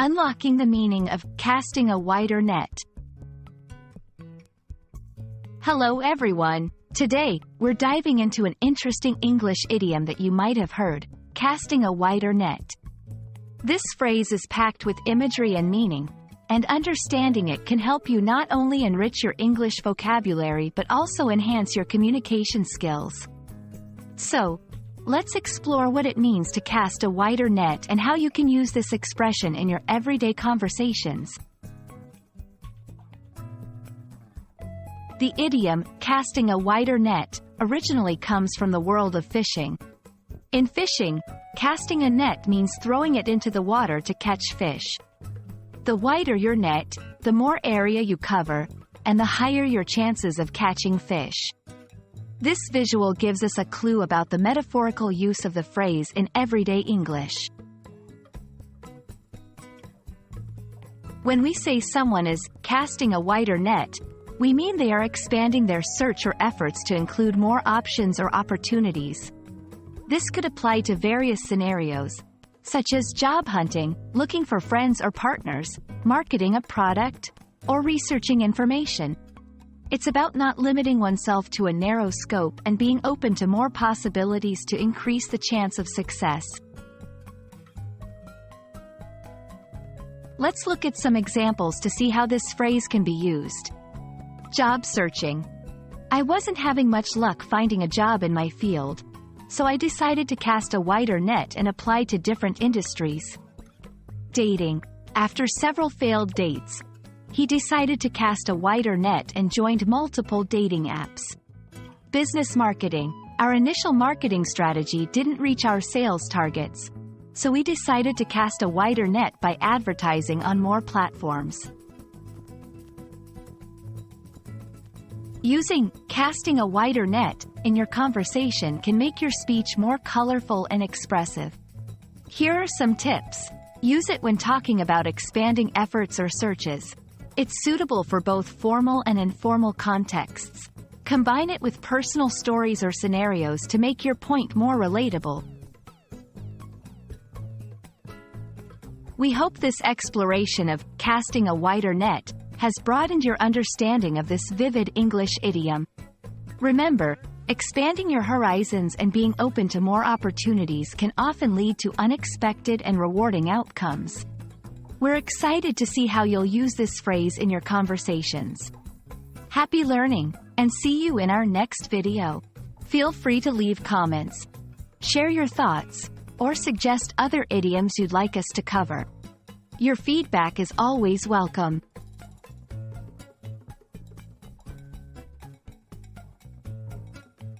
Unlocking the meaning of casting a wider net. Hello everyone. Today, we're diving into an interesting English idiom that you might have heard, casting a wider net. This phrase is packed with imagery and meaning, and understanding it can help you not only enrich your English vocabulary but also enhance your communication skills. So, let's explore what it means to cast a wider net and how you can use this expression in your everyday conversations. The idiom, casting a wider net, originally comes from the world of fishing. In fishing, casting a net means throwing it into the water to catch fish. The wider your net, the more area you cover, and the higher your chances of catching fish. This visual gives us a clue about the metaphorical use of the phrase in everyday English. When we say someone is casting a wider net, we mean they are expanding their search or efforts to include more options or opportunities. This could apply to various scenarios, such as job hunting, looking for friends or partners, marketing a product, or researching information. It's about not limiting oneself to a narrow scope and being open to more possibilities to increase the chance of success. Let's look at some examples to see how this phrase can be used. Job searching. I wasn't having much luck finding a job in my field, so I decided to cast a wider net and apply to different industries. Dating. After several failed dates, he decided to cast a wider net and joined multiple dating apps. Business marketing. Our initial marketing strategy didn't reach our sales targets, so we decided to cast a wider net by advertising on more platforms. Using casting a wider net in your conversation can make your speech more colorful and expressive. Here are some tips. Use it when talking about expanding efforts or searches. It's suitable for both formal and informal contexts. Combine it with personal stories or scenarios to make your point more relatable. We hope this exploration of casting a wider net has broadened your understanding of this vivid English idiom. Remember, expanding your horizons and being open to more opportunities can often lead to unexpected and rewarding outcomes. We're excited to see how you'll use this phrase in your conversations. Happy learning, and see you in our next video. Feel free to leave comments, share your thoughts, or suggest other idioms you'd like us to cover. Your feedback is always welcome.